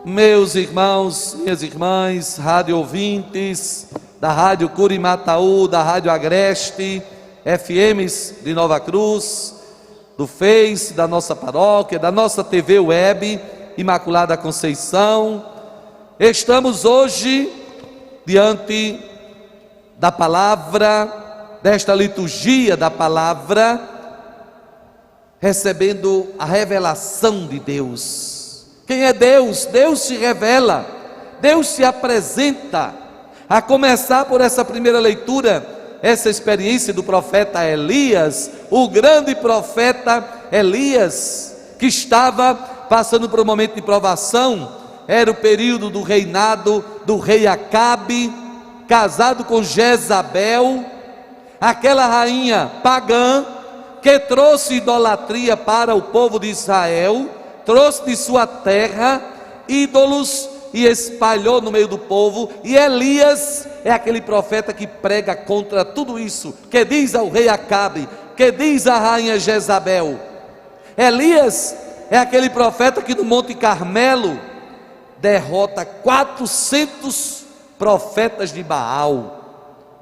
Meus irmãos, minhas irmãs, rádio ouvintes da Rádio Curimataú, da Rádio Agreste, FMs de Nova Cruz, do Face, da nossa paróquia, da nossa TV Web, Imaculada Conceição, estamos hoje diante da palavra, desta liturgia da palavra, recebendo a revelação de Deus. Quem é Deus? Deus se revela, Deus se apresenta. A começar por essa primeira leitura, essa experiência do profeta Elias, o grande profeta Elias, que estava passando por um momento de provação. Era o período do reinado do rei Acabe, casado com Jezabel, aquela rainha pagã, que trouxe idolatria para o povo de Israel, trouxe de sua terra ídolos e espalhou no meio do povo. E Elias é aquele profeta que prega contra tudo isso, que diz ao rei Acabe, que diz à rainha Jezabel. Elias é aquele profeta que no Monte Carmelo derrota 400 profetas de Baal.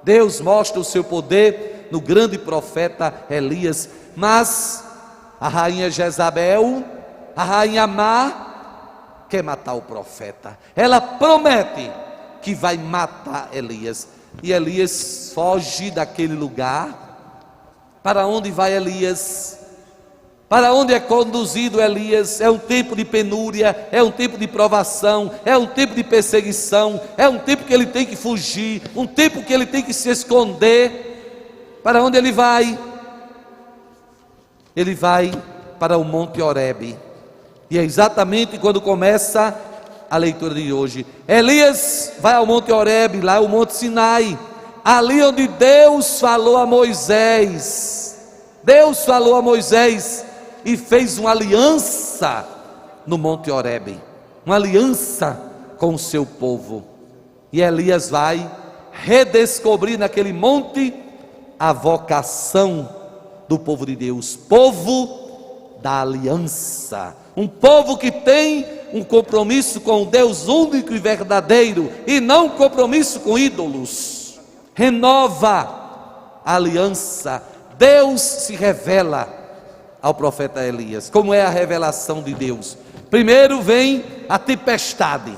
Deus mostra o seu poder no grande profeta Elias. Mas a rainha Jezabel, a rainha má, quer matar o profeta. Ela promete que vai matar Elias. E Elias foge daquele lugar. Para onde vai Elias? Para onde é conduzido Elias? É um tempo de penúria, é um tempo de provação, é um tempo de perseguição, é um tempo que ele tem que fugir, um tempo que ele tem que se esconder. Para onde ele vai? Ele vai para o Monte Horebe. E é exatamente quando começa a leitura de hoje. Elias vai ao Monte Horebe, lá é o Monte Sinai, ali onde Deus falou a Moisés. Deus falou a Moisés e fez uma aliança no Monte Horebe, uma aliança com o seu povo. E Elias vai redescobrir naquele monte a vocação do povo de Deus, povo da aliança, um povo que tem um compromisso com o Deus único e verdadeiro, e não compromisso com ídolos. Renova a aliança. Deus se revela ao profeta Elias. Como é a revelação de Deus? Primeiro vem a tempestade,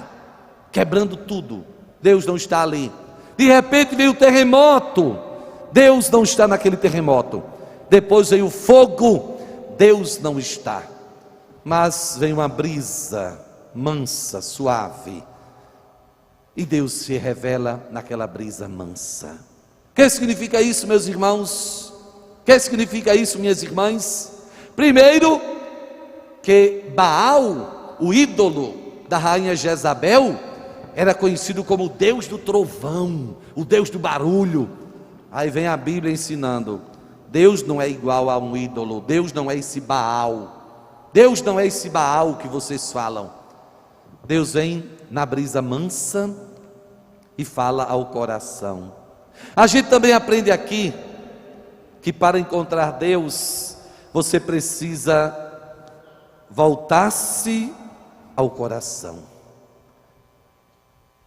quebrando tudo. Deus não está ali. De repente vem o terremoto, Deus não está naquele terremoto. Depois vem o fogo, Deus não está. Mas vem uma brisa mansa, suave, e Deus se revela naquela brisa mansa. O que significa isso, meus irmãos? O que significa isso, minhas irmãs? Primeiro, que Baal, o ídolo da rainha Jezabel, era conhecido como o Deus do trovão, o Deus do barulho. Aí vem a Bíblia ensinando: Deus não é igual a um ídolo, Deus não é esse Baal, Deus não é esse Baal que vocês falam. Deus vem na brisa mansa e fala ao coração. A gente também aprende aqui que para encontrar Deus, você precisa voltar-se ao coração.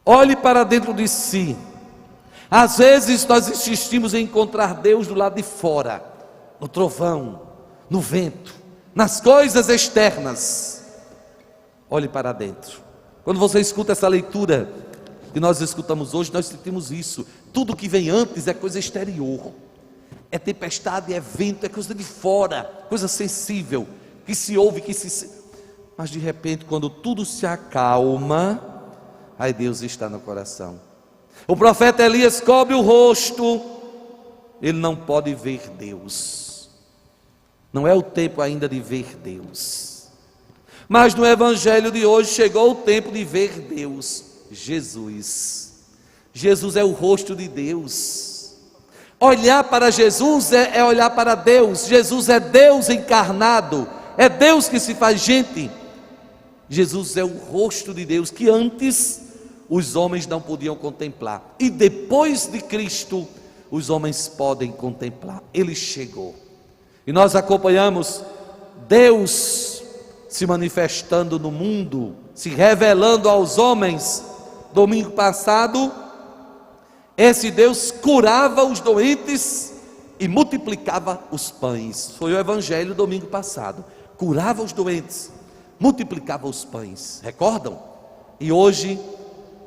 Olhe para dentro de si. Às vezes nós insistimos em encontrar Deus do lado de fora, no trovão, no vento, nas coisas externas. Olhe para dentro. Quando você escuta essa leitura que nós escutamos hoje, nós sentimos isso. Tudo que vem antes é coisa exterior, é tempestade, é vento, é coisa de fora, coisa sensível, que se ouve, mas de repente, quando tudo se acalma, aí Deus está no coração. O profeta Elias cobre o rosto, ele não pode ver Deus, não é o tempo ainda de ver Deus. Mas no evangelho de hoje chegou o tempo de ver Deus. Jesus é o rosto de Deus. Olhar para Jesus é olhar para Deus. Jesus é Deus encarnado, é Deus que se faz gente. Jesus é o rosto de Deus que antes os homens não podiam contemplar, e depois de Cristo os homens podem contemplar. Ele chegou e nós acompanhamos Deus se manifestando no mundo se revelando aos homens. Domingo passado, esse Deus curava os doentes e multiplicava os pães. Foi o evangelho domingo passado. Curava os doentes, multiplicava os pães. Recordam? E hoje,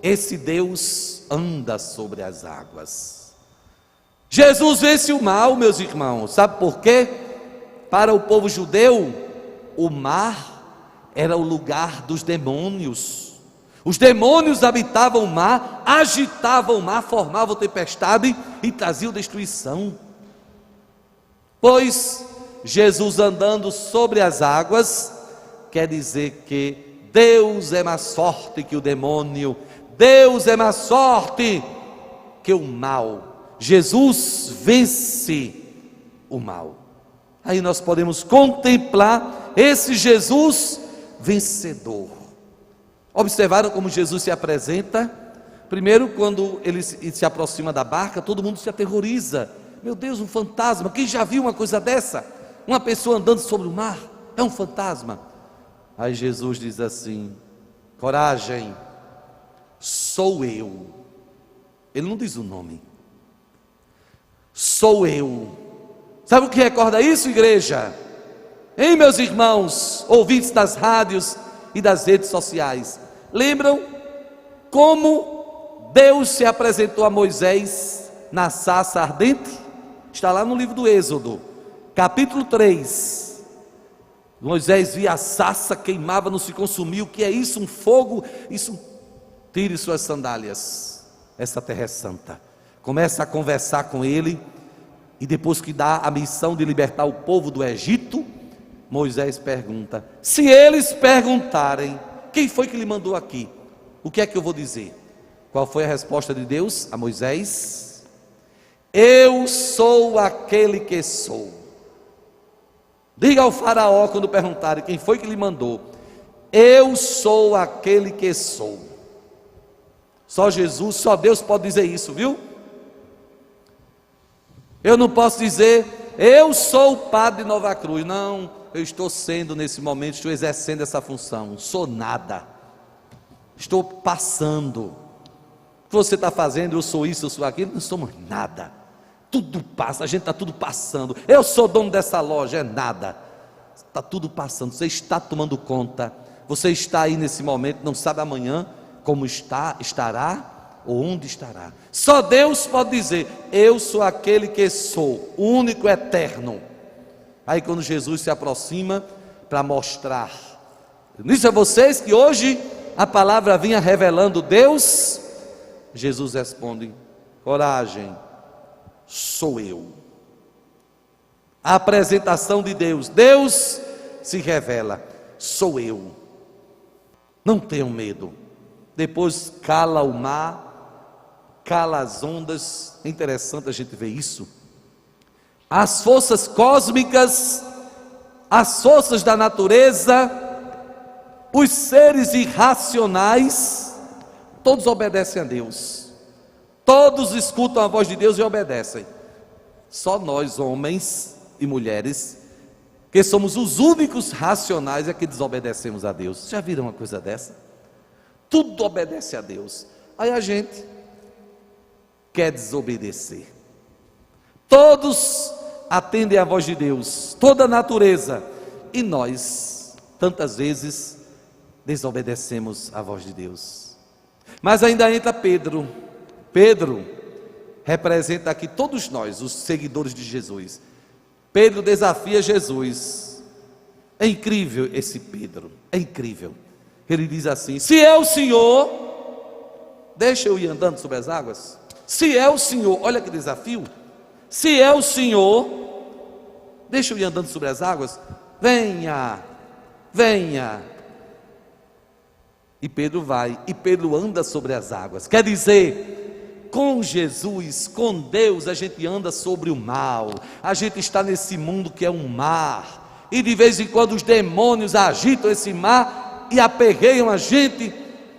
esse Deus anda sobre as águas. Jesus vence o mal, meus irmãos. Sabe por quê? Para o povo judeu, o mar era o lugar dos demônios. Os demônios habitavam o mar, agitavam o mar, formavam tempestade e traziam destruição. Pois Jesus andando sobre as águas, quer dizer que Deus é mais forte que o demônio, Deus é mais forte que o mal. Jesus vence o mal. Aí nós podemos contemplar esse Jesus vencedor. Observaram como Jesus se apresenta? Primeiro, quando ele se aproxima da barca, todo mundo se aterroriza. Meu Deus, um fantasma! Quem já viu uma coisa dessa? Uma pessoa andando sobre o mar? É um fantasma. Aí Jesus diz assim: coragem, sou eu. Ele não diz o nome. Sou eu. Sabe o que recorda isso, igreja? Hein, meus irmãos, ouvintes das rádios e das redes sociais, lembram como Deus se apresentou a Moisés na sarça ardente? Está lá no livro do Êxodo, capítulo 3. Moisés via a sarça, queimava, não se consumiu. O que é isso? Um fogo? Isso. Tire suas sandálias, essa terra é santa. Começa a conversar com ele, e depois que dá a missão de libertar o povo do Egito, Moisés pergunta: se eles perguntarem, quem foi que lhe mandou aqui? O que é que eu vou dizer? Qual foi a resposta de Deus a Moisés? Eu sou aquele que sou. Diga ao faraó quando perguntarem quem foi que lhe mandou: eu sou aquele que sou. Só Jesus, só Deus pode dizer isso, viu? Eu não posso dizer, eu sou o padre de Nova Cruz. Não, eu estou sendo nesse momento, estou exercendo essa função. Sou nada. Estou passando. O que você está fazendo, eu sou isso, eu sou aquilo, não somos nada. Tudo passa, a gente está tudo passando. Eu sou dono dessa loja, é nada. Está tudo passando, você está tomando conta. Você está aí nesse momento, não sabe amanhã como estará ou onde estará. Só Deus pode dizer, eu sou aquele que sou, o único eterno. Aí quando Jesus se aproxima para mostrar, eu disse a vocês que hoje a palavra vinha revelando Deus, Jesus responde: coragem, sou eu. A apresentação de Deus, Deus se revela, sou eu. Não tenham medo. Depois cala o mar, cala as ondas. É interessante a gente ver isso. As forças cósmicas, as forças da natureza, os seres irracionais, todos obedecem a Deus. Todos escutam a voz de Deus e obedecem. Só nós, homens e mulheres, que somos os únicos racionais, é que desobedecemos a Deus. Já viram uma coisa dessa? Tudo obedece a Deus. Aí a gente quer desobedecer. Todos atendem à voz de Deus, toda a natureza. E nós, tantas vezes, desobedecemos a voz de Deus. Mas ainda entra Pedro. Pedro representa aqui todos nós, os seguidores de Jesus. Pedro desafia Jesus. É incrível esse Pedro, é incrível. Ele diz assim: se é o Senhor, deixa eu ir andando sobre as águas. Se é o Senhor, olha que desafio. Se é o Senhor, deixa eu ir andando sobre as águas. Venha, venha. E Pedro vai, e Pedro anda sobre as águas. Quer dizer, com Jesus, com Deus, a gente anda sobre o mal. A gente está nesse mundo que é um mar, e de vez em quando os demônios agitam esse mar e aperreiam a gente,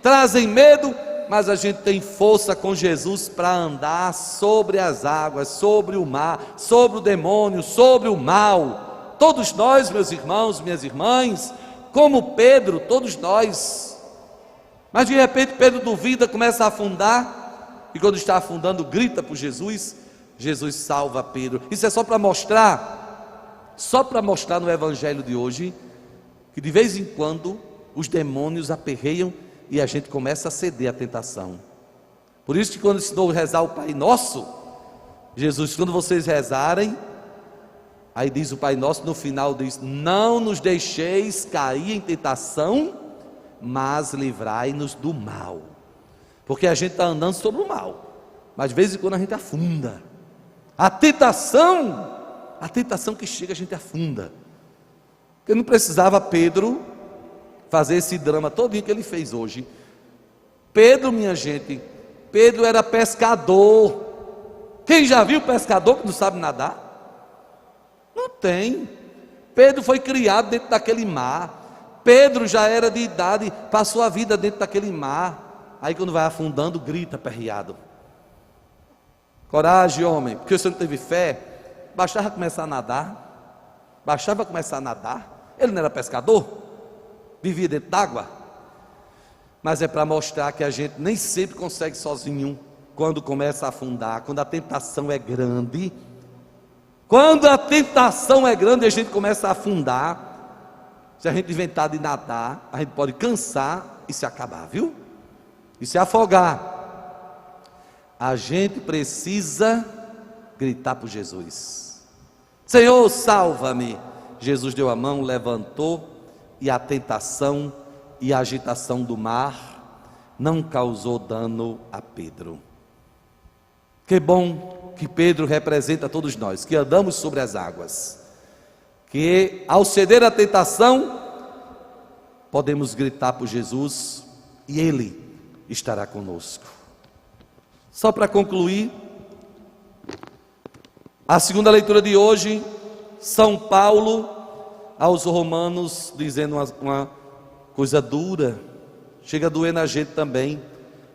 trazem medo, mas a gente tem força com Jesus para andar sobre as águas, sobre o mar, sobre o demônio, sobre o mal. Todos nós, meus irmãos, minhas irmãs, como Pedro, todos nós Mas de repente Pedro duvida, começa a afundar, e quando está afundando, grita por Jesus. Jesus salva Pedro. Isso é só para mostrar no evangelho de hoje, que de vez em quando os demônios aperreiam e a gente começa a ceder à tentação. Por isso que quando ensinou a rezar o Pai Nosso, Jesus, quando vocês rezarem, aí diz o Pai Nosso, no final diz: não nos deixeis cair em tentação, mas livrai-nos do mal. Porque a gente está andando sobre o mal, mas de vez em quando a gente afunda. A tentação que chega, a gente afunda. Porque não precisava Pedro fazer esse drama todinho que ele fez hoje. Pedro, minha gente, Pedro era pescador. Quem já viu pescador que não sabe nadar? Não tem. Pedro foi criado dentro daquele mar. Pedro já era de idade, passou a vida dentro daquele mar. Aí quando vai afundando, grita aperreado. Coragem, homem, porque você não teve fé. Bastava começar a nadar. Ele não era pescador? Vivia dentro d'água. Mas é para mostrar que a gente nem sempre consegue sozinho. Quando começa a afundar, quando a tentação é grande. Quando a tentação é grande, a gente começa a afundar. Se a gente inventar de nadar, a gente pode cansar e se acabar, viu? E se afogar. A gente precisa gritar por Jesus: Senhor, salva-me. Jesus deu a mão, levantou, e a tentação e a agitação do mar não causou dano a Pedro. Que bom que Pedro representa todos nós, que andamos sobre as águas, que ao ceder à tentação, podemos gritar por Jesus e Ele estará conosco. Só para concluir, a segunda leitura de hoje, São Paulo aos Romanos, dizendo uma coisa dura, chega a doer na gente também.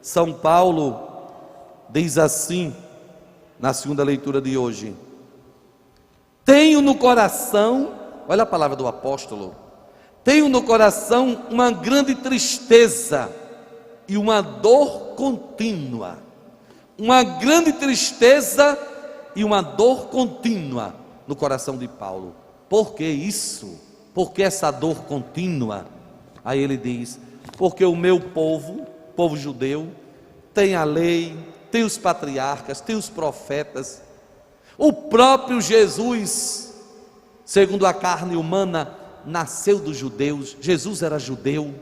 São Paulo diz assim, na segunda leitura de hoje: tenho no coração, olha a palavra do apóstolo, tenho no coração uma grande tristeza e uma dor contínua. Uma grande tristeza e uma dor contínua no coração de Paulo. Por que isso? Por que essa dor contínua? Aí ele diz: porque o meu povo, povo judeu, tem a lei, tem os patriarcas, tem os profetas. O próprio Jesus, segundo a carne humana, nasceu dos judeus. Jesus era judeu,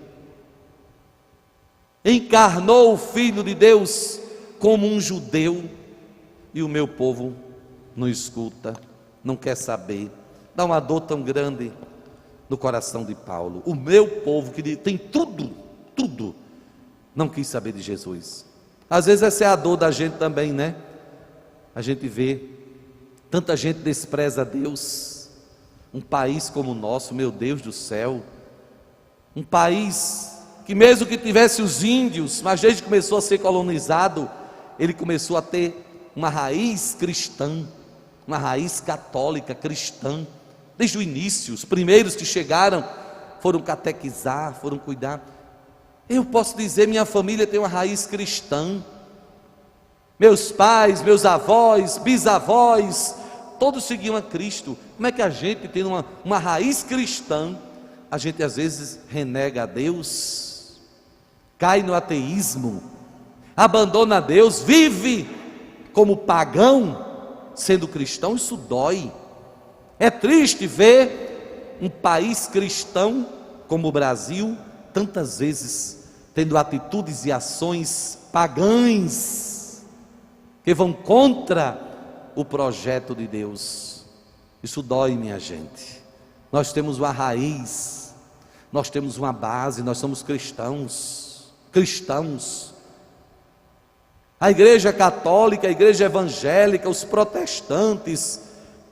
encarnou o Filho de Deus como um judeu, e o meu povo não escuta, não quer saber. Dá uma dor tão grande no coração de Paulo. O meu povo, que tem tudo, não quis saber de Jesus. Às vezes essa é a dor da gente também, né? A gente vê tanta gente despreza a Deus. Um país como o nosso, meu Deus do céu, um país que mesmo que tivesse os índios, mas desde que começou a ser colonizado, ele começou a ter uma raiz cristã, uma raiz católica cristã. Desde o início, os primeiros que chegaram foram catequizar, foram cuidar. Eu posso dizer, minha família tem uma raiz cristã. Meus pais, meus avós, bisavós, todos seguiam a Cristo. Como é que a gente tem uma raiz cristã, a gente às vezes renega a Deus, cai no ateísmo, abandona Deus, vive como pagão, sendo cristão? Isso dói. É triste ver um país cristão como o Brasil, tantas vezes tendo atitudes e ações pagãs, que vão contra o projeto de Deus. Isso dói, minha gente. Nós temos uma raiz, nós temos uma base, nós somos cristãos. A igreja católica, a igreja evangélica, os protestantes,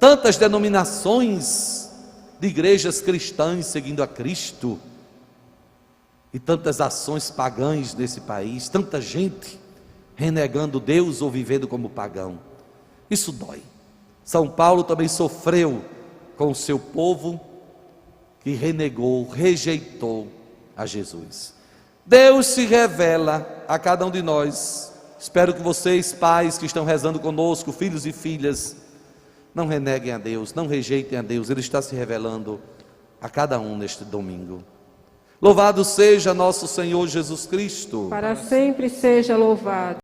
tantas denominações de igrejas cristãs seguindo a Cristo, e tantas ações pagãs nesse país, tanta gente renegando Deus ou vivendo como pagão. Isso dói. São Paulo também sofreu com o seu povo que renegou, rejeitou a Jesus. Deus se revela a cada um de nós. Espero que vocês, pais que estão rezando conosco, filhos e filhas, não reneguem a Deus, não rejeitem a Deus. Ele está se revelando a cada um neste domingo. Louvado seja nosso Senhor Jesus Cristo. Para sempre seja louvado.